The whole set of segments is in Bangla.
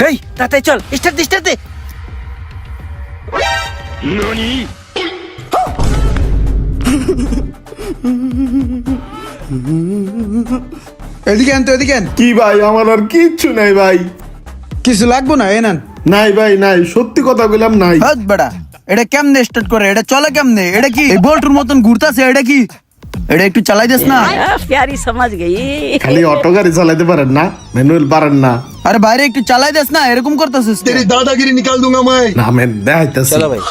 হেই তাড়াতাড়ি চল, স্টার্ট দে। এদিকে আন তো, এদিকে আন। কি ভাই, আমার আর কিচ্ছু নাই ভাই। কিছু লাগবো না, এ নেন। নাই ভাই নাই, সত্যি কথা বললাম নাই। হাত বেড়া, এটা কেমনে স্টার্ট করে? এটা চলে কেমনে? এটা কি এই বল্টুর মতন ঘুরতাছে? এটা কি? এটা একটু চালাই দিস না। প্যারি সমাজ গই। খালি অটো গাড়ি চালাতে পারেন না, ম্যানুয়াল পারেন না? আরে বাইরে একটু চালাই দিস না, এরকম করতেছিস। तेरी दादागिरी निकाल दूंगा मैं। না মেন দেখাইতেছি। চলো ভাই।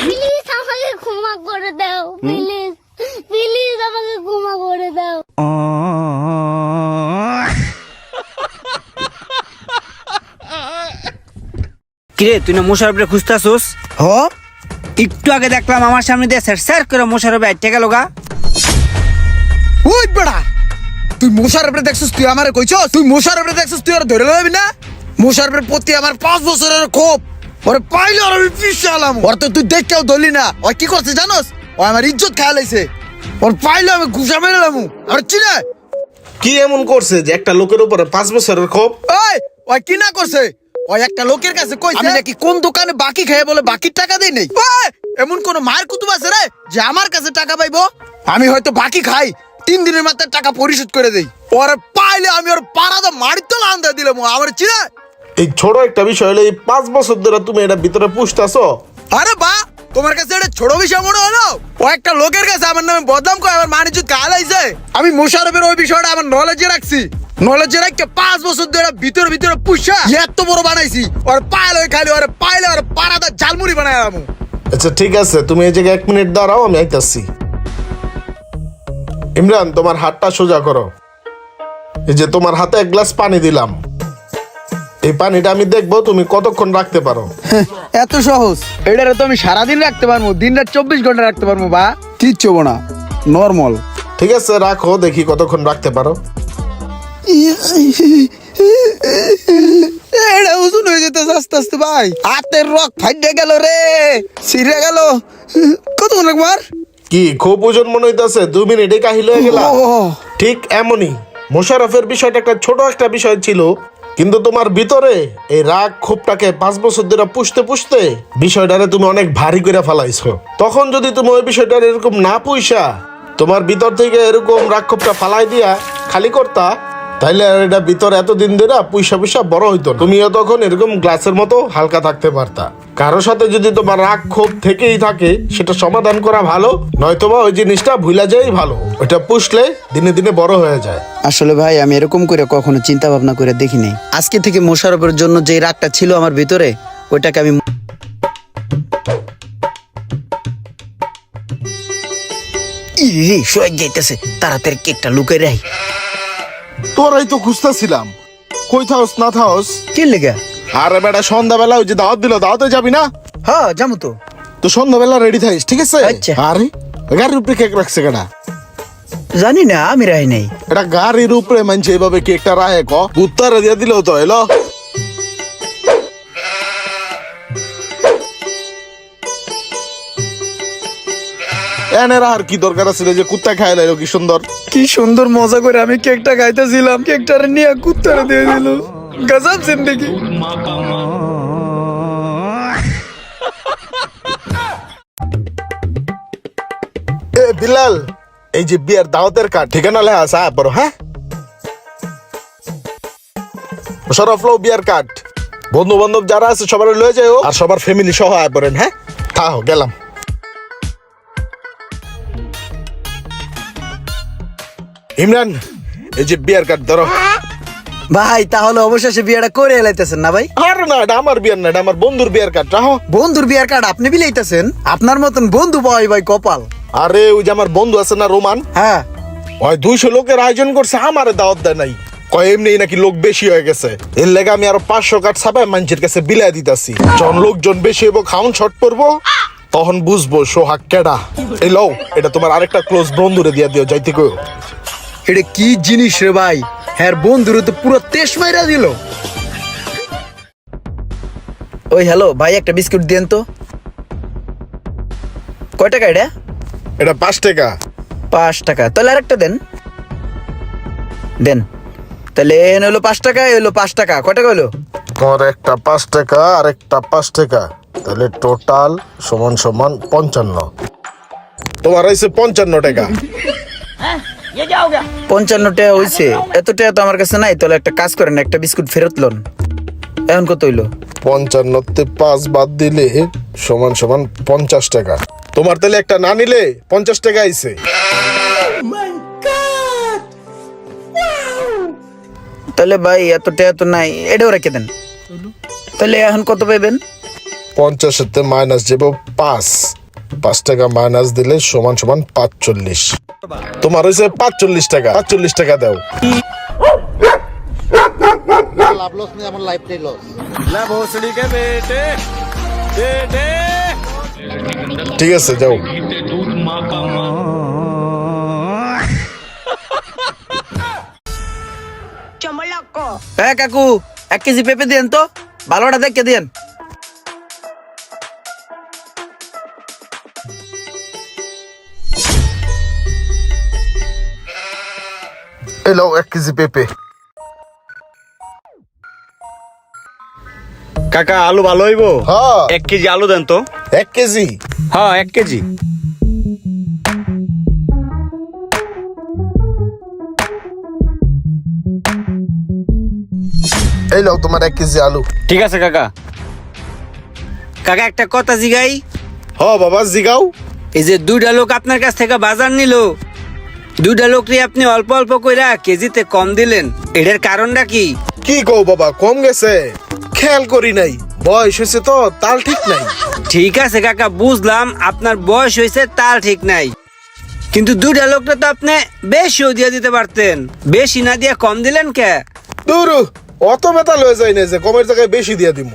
প্লিজ আমাকে ক্ষমা করে দাও, প্লিজ প্লিজ আমাকে ক্ষমা করে দাও। কিরে তুই না মোশারফরে খুঁজতাছস? হ, একটু আগে দেখলাম আমার সামনে দিয়ে স্যার করে মোশারফে আইটে গেল গা। ওই বেড়া, তুই মোশারফরে দেখছিস? তুই আমারে কইছস? তুই মোশারফরে দেখছিস? তুই আর ধরে লবি না? মোশারফের প্রতি আমার 5 বছরের ক্ষোভ। ওরে পাইলে আর আমি পিছালাম। ওর তো তুই দেখকেও ধরলি না। ওই কি করছে জানোস? ও আমার ইজ্জত খায় লাইছে। ওর পাইলে আমি ঘুষা মেরেলাম। আর চিনে কি এমন করছে যে একটা লোকের উপরে 5 বছরের ক্ষোভ? ওই কি না করছে? ওই একটা লোকের কাছে কইছে আমি নাকি কোন দোকানে বাকি খেয়ে বলে বাকির টাকা দেই নাই। এমন কোন মায়ের কুতুব আছে রে যে আমার কাছে টাকা পাইবো? আমি হয়তো বাকি খাই, 3 দিনের মাথায় টাকা পরিশোধ করে দেই। ওরে পাইলে আমি ওর পাড়াতে মারির তো লান্দা দিলাম। আমার চিনে এই ছোট একটা বিষয় হলে এই 5 বছর ধরে তুমি এটা ভিতরে পুষতাছো। আরে বা, তোমার কাছে এটা ছোট বিষয় মনে হলো? ও একটা লোকের কাছে আমার নামে বদনাম করে আমার মান ইজ্জত গালাইছে। আমি মোশারফের ওই বিষয়টা আমার নলেজে রাখছি। নলেজে রাখকে 5 বছর ধরে ভিতরে পুষা এত বড় বানাইছি। ওর পাইলে খালি ওর পাইলে ওর পাড়াতে ঝালমুড়ি বানাইলাম। আচ্ছা ঠিক আছে, তুমি এই জায়গায় 1 মিনিট দাঁড়াও, আমি আইতাছি। ইমরান, তোমার হাতটা সোজা করো। এই যে তোমার হাতে 1 গ্লাস পানি দিলাম, এই পানিটা আমি দেখবো তুমি কতক্ষণ রাখতে পারো। এত সহজ? এটারে তো আমি সারাদিন রাখতে পারবো, দিন রাত 24 ঘন্টা রাখতে পারবো। বা কিচ্ছু হবো না, নর্মাল। ঠিক আছে রাখো, দেখি কতক্ষণ রাখতে পারো। এটা ওজন হয়ে যেতে আস্তে আস্তে ভাই। হাতের রক ফাইটে গেল রে, ছিঁড়ে গেল। কতক্ষণ রাখবার? কি খুব ওজন মনে হইতাছে? 2 মিনিটে কাহিল হয়ে গেল। ও। ঠিক এমনই মোশাররফের বিষয়টা একটা ছোট একটা বিষয় ছিল, কিন্তু তোমার ভিতরে এই রাগ ক্ষোভটাকে 5 বছর ধরে পুষতে পুষতে বিষয়টারে তুমি অনেক ভারী করে ফেলাইছো। তখন যদি তুমি ওই বিষয়টা এরকম না পুষা তোমার ভিতর থেকে এরকম রাগ ক্ষোভটা ফালাই দিয়া খালি করতা, তাইলে আর এটা ভিতরে এতদিন ধরে পুষা বড় হইতো না। তুমিও তখন এরকম গ্লাসের মতো হালকা থাকতে পারতা। কারোর সাথে যদি তোমার রাগ ক্ষোভ থেকেই থাকে সেটা সমাধান করা ভালো, নয়তোবা ওই জিনিসটা ভুলা যাই ভালো। ওইটা পুষলে দিনে দিনে বড় হয়ে যায়। আসলে ভাই আমি এরকম করে কখনো চিন্তা ভাবনা করে দেখিনি। আজকে থেকে মোশাররফের জন্য যে রাগটা ছিল আমার ভিতরে, ওইটাকে আমি শোয়ে যাইতেছে। তাড়াতাড়ি কেকটা লুকাই রাই। তোরাই তো খুঁজতেছিলাম, কই থাকস না থাকস? কি লেগে? আরে বেটা, সন্ধ্যাবেলা ওই যে দাওয়াত দিল, দাওয়াতে যাবি না? হ্যাঁ যাবো তো। তো সন্ধ্যাবেলা রেডি থাকিস, ঠিক আছে? আচ্ছা। আরে গাড়ির উপরে কেক রাখছে কেনা? জানি না, আমি রাই নাই। এটা গাড়ির উপরে মানছে এইভাবে কেকটা রাহে ক উত্তরে দিয়ে দিলেও তো এলো। এনের আর কি দরকার আছে যে কুত্তা খাইলে কি সুন্দর। কি সুন্দর মজা করে আমি কেকটা খাইতেছিলাম, কেকটারে নিয়ে কুত্তারে দিয়ে দিল। গজব জিন্দেগি। এ বিলাল, এই যে বিয়ের দাওয়াতের কার্ড ঠিকানা লেখা আছে বড়। হ্যাঁ সরফলো বিয়ার কার্ড, বন্ধু বান্ধব যারা আছে সবার লয়ে যাও, আর সবার ফ্যামিলি সহ আয় পড়েন। হ্যাঁ তাও গেলাম। ইমরান, এই যে বিয়ার কার্ড ধরো। ভাই তাহলে অবশেষে বিয়েটা করে এলাইতেছেন না ভাই? আর না, এটা আমার বিয়ার না, এটা আমার বন্ধুর বিয়ার কার্ড। রাখো। বন্ধুর বিয়ার কার্ড আপনি বিলাইতেছেন? আপনার মতন বন্ধু পাওয়াই ভাই কপাল। আরে ওই যে আমার বন্ধু আছে না রোমান, হ্যাঁ ওই 200 লোকের আয়োজন করছে, আমারে দাওয়াত দেয় নাই। কয় এমনি নাকি লোক বেশি হয়ে গেছে, এর লেগে আমি আরো 500 কার্ড ছাপায় মানুষের কাছে বিলাই দিতেছি। যখন লোকজন বেশি হইব, খাউন শর্ট পড়বো, তখন বুঝবো সোহাগ কেডা। এই লও, এটা তোমার আরেকটা ক্লোজ বন্ধুরে দিয়া দিও, যাইতে কইও। এটা কি জিনিস রে ভাই? হ্যাঁ বন্ধুরে তো পুরো তেজ মাইরা দিল। ওই হ্যালো ভাই, একটা বিস্কুট দেন তো। কয় টাকা এটা? এটা 5 টাকা। 5 টাকা? তাহলে আরেকটা দেন। দেন। তাহলে এন হলো 5 টাকা, এ হলো 5 টাকা, কয় টাকা হলো? তোমার একটা 5 টাকা আর একটা 5 টাকা, তাহলে টোটাল সমান সমান 55। তোমার হয়েছে 55 টাকা। 55 টাকা হইছে। এত টাকা তো আমার কাছে নাই, তাহলে একটা কাজ করেন, একটা বিস্কুট ফেরত লন। এখন কত হইলো? 55 তে 5 বাদ দিলে সমান সমান 50 টাকা। তোমার তাহলে একটা না নিলে 50 টাকা আইছে। তাহলে ভাই এত টাকা তো নাই, এটাও রেখে দেন। তাহলে এখন কত পাইবেন? 50 তে মাইনাস যাব 5 টাকা মাইনাস দিলে সমান সমান 45। তোমার হয়েছে 45 টাকা। 45 টাকা দাও। লাভ লস নেই, আমার লাইফটাই লস। ঠিক আছে, যাও। হ্যাঁ কাকু, 1 কেজি পেঁপে দিয়েন তো, ভালোটা দেখে দিয়েন। এলো 1 কেজি পেঁপে। কাকা আলু ভালো হইবো? হ্যাঁ 1 কেজি আলু দেন তো। 1 কেজি। হ্যাঁ 1 কেজি। এলো তোমার 1 কেজি আলু। ঠিক আছে কাকা। কাকা একটা কথা জিগাই, হ্যাঁ বাবা জিগাও। এই যে 2টা লোক আপনার কাছ থেকে বাজার নিল, 2টা লোকরে আপনি অল্প অল্প কইরা কেজিতে কম দিলেন, এটার কারণটা কি? কি কও বাবা, কম গেছে? খেয়াল করি নাই, বয়স হয়েছে তো, তাল ঠিক নাই। ঠিক আছে কাকা, বুঝলাম আপনার বয়স হয়েছে তার ঠিক নাই, কিন্তু 2টা লোকটা তো আপনি বেশিও দিয়ে দিতে পারতেন, বেশি না দিয়ে কম দিলেন কে? দূর, অত বেতাল হয়ে যায় না যে কমের জায়গায় বেশি দিয়ে দিব।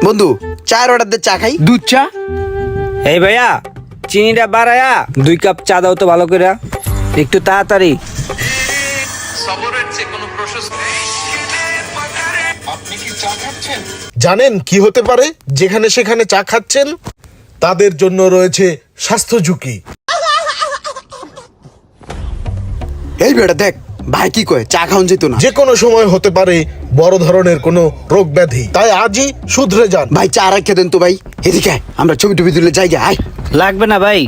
বন্ধু, চায়ের অর্ডার দে, চা খাই। দুধ চা? এই ভাইয়া, চিনিটা বাড়ায়া 2 কাপ চা দাও তো ভালো করে, একটু তাড়াতাড়ি। জানেন কি হতে পারে? যেখানে সেখানে চা খাচ্ছেন, তাদের জন্য রয়েছে স্বাস্থ্য ঝুঁকি। এই বেটা দেখ, ভাই কি কয়, চা খাওন যেত না। যে কোনো সময় হতে পারে বড় ধরনের কোনো রোগ ব্যাধি, তাই আজই শুধরে যান। ভাই চা রেখে দেন তো ভাই, এদিকে আয়, আমরা ছবি টবি তুলে জায়গা আয়। লাগবে না ভাই।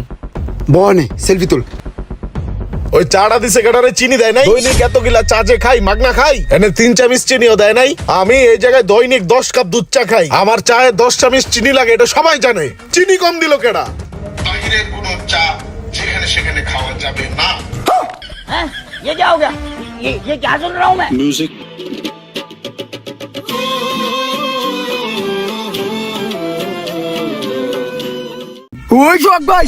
বনে সেলফি তুল। ওই চাটা দিছে কেটারে চিনি দেয় নাই? দৈনিক এত গিলা চা যে খাই, মাগনা খাই, এনে 3 চামচ চিনিও দেয় নাই। আমি এই জায়গায় দৈনিক 10 কাপ দুধ চা খাই, আমার চায়ে 10 চামচ চিনি লাগে, এটা সবাই জানে। চিনি কম দিল কেডা? বাইরের কোনো চা যেখানে সেখানে খাওয়া যাবে না। ये क्या हो गया? ये क्या सुन रहा हूँ मैं? ওই শোক ভাই,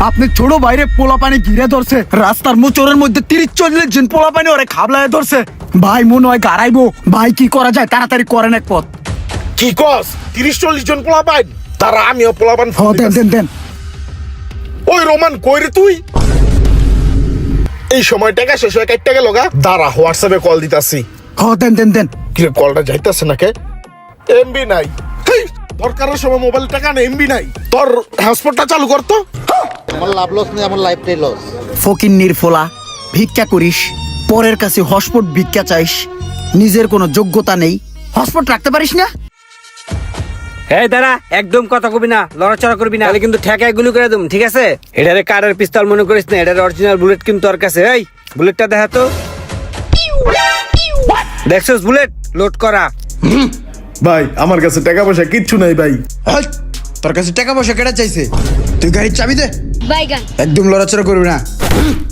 আপনি ছোট বাইরে পোলা পানি ঘিরে ধরছে, রাস্তার মোচরের মধ্যে 30-40 জন পোলা পানি ওরে খাবলায় ধরছে ভাই, মনে হয় গাড়াইবো ভাই। কি করা যায়, তাড়াতাড়ি করেন এক পথ। কি কস? 30-40 জন পোলাপান? তারা আমিও পোলাপান। দেন দেন দেন। ওই রোমান কই রে তুই? এই সময় টাকা শেষ হয়ে কাটতে গেল গা। দাঁড়া, হোয়াটসঅ্যাপে কল দিতাছি। দেন দেন দেন। কি রে, কলটা যাইতাছে না কে? এমবি নাই। হেই, দরকারের সময় মোবাইল টাকা না, এমবি নাই। তোর হটস্পটটা চালু কর তো। আমার লাভ লস নেই, আমার লাইফটাই লস। ফকিন্নির ফোলা, ভিক্ষা করিস, পরের কাছে হসপট ভিক্ষা চাইস, নিজের কোনো যোগ্যতা নেই, হসপট রাখতে পারিস না। এই দাঁড়া, একদম কথা কবি না, লড়াচড়া করবি না, তাহলে কিন্তু ঠেকায় গুলি করে দেব, ঠিক আছে? এটারে কারের পিস্তল মনে করিস না, এটার অরিজিনাল বুলেট কিন্তু তোর কাছে। এই বুলেটটা দেখা তো। দেখছস বুলেট লোড করা? ভাই আমার কাছে টাকা পয়সা কিচ্ছু নাই ভাই। তোর কাছে টাকা পয়সা কেটে চাইছে, তুই গাড়ির চাবি দে। বাইগান। একদম লড়াচড়া করবি না।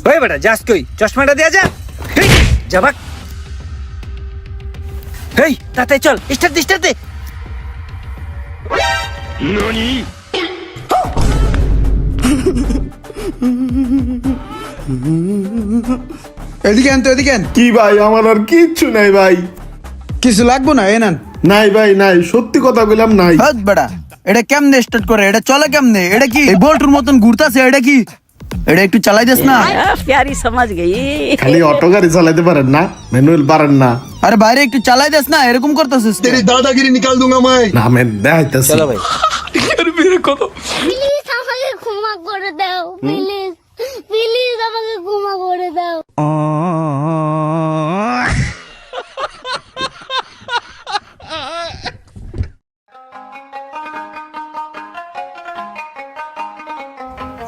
ওই বেটা যাস কই? চশমাটা দেয়া যা। হেই যাবাক। হেই তাতে চল, স্টার্ট দে। এদিকে আন তো, এদিকে আন। কি ভাই, আমার আর কিচ্ছু নাই ভাই। কিছু লাগবো না, এ নেন। নাই ভাই নাই, সত্যি কথা বললাম নাই। হাত বেড়া, এটা কেমনে স্টার্ট করে, এটা চলে কেমনে, এটা কি এই বল্টুর মতন ঘুরতাছে, এটা কি, এটা একটু চালাই দিস না। प्यारी समझ गई। খালি অটো গাড়ি চালাইতে পারেন না, ম্যানুয়াল পারেন না। আরে বাইরে একটু চালাই দেস না, এরকম করতেছিস তেরি দাদাগিরি নিকাল দুঙ্গা মাই না আমি দেখাইতেছি চলো ভাই প্লিজ আমাকে ক্ষমা করে দাও, প্লিজ প্লিজ আমাকে ক্ষমা করে দাও।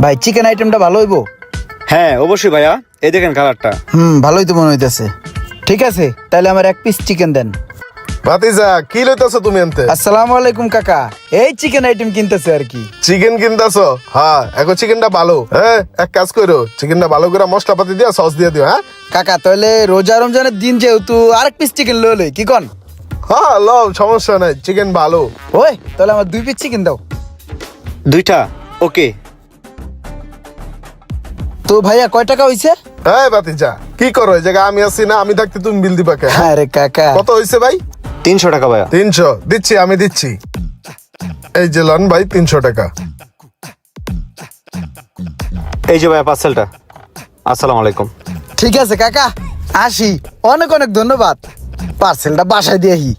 ভাই চিকেন আইটেমটা ভালো হইবো? হ্যাঁ অবশ্যই ভাইয়া, এই দেখেন কালারটা। ভালোই তো মনে হইতেছে। ঠিক আছে, তাহলে আমার এক পিস চিকেন দেন। ভাতিজা কি লইতাছো তুমি আনতে? আসসালামু আলাইকুম কাকা, এই চিকেন আইটেম কিনতেছে আর কি। চিকেন কিনতাছো? হ্যাঁ, এখন চিকেনটা ভালো। হ্যাঁ, এক কাজ করো, চিকেনটা ভালো করে মশলাপাতি দিয়া সস দিয়ে দিও। হ্যাঁ কাকা তাহলে রোজা রমজানের দিন যেহেতু আরেক পিস চিকেন লই কি কন? হ্যাঁ লও, সমস্যা নাই, চিকেন ভালো। ওই তাহলে আমার 2 পিস চিকেন দাও। 2টা ওকে। তো ভাইয়া কয় টাকা হইছে? হ্যাঁ ভাতিজা কি করো, এই জায়গায় আমি আছি না, আমি থাকতে তুমি বিল দিবা কে? আরে কাকা কত হইছে ভাই? 300 টাকা ভাইয়া। 300 দিচ্ছি, আমি দিচ্ছি। এই যে লন ভাই 300 টাকা। এই যে ভাইয়া পার্সেলটা। আসসালামু আলাইকুম। ঠিক আছে কাকা, আসি। অনেক অনেক ধন্যবাদ। পার্সেলটা বাসায় দিয়েহি।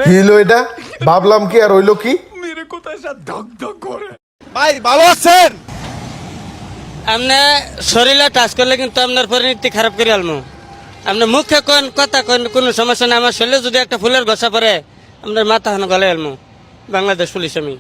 কি হইলো এটা? ভাবলাম কি আর হইলো কি? আপনি শরীরে টাচ করলে কিন্তু আপনার পরিণতি খারাপ করে আলমু। আপনি মুখে কোন কথা কোন কোনো সমস্যা নেই, আমার শরীরে যদি একটা ফুলের গোসা পড়ে আপনার মাথা হানো গলে আলমু। বাংলাদেশ পুলিশ আমি।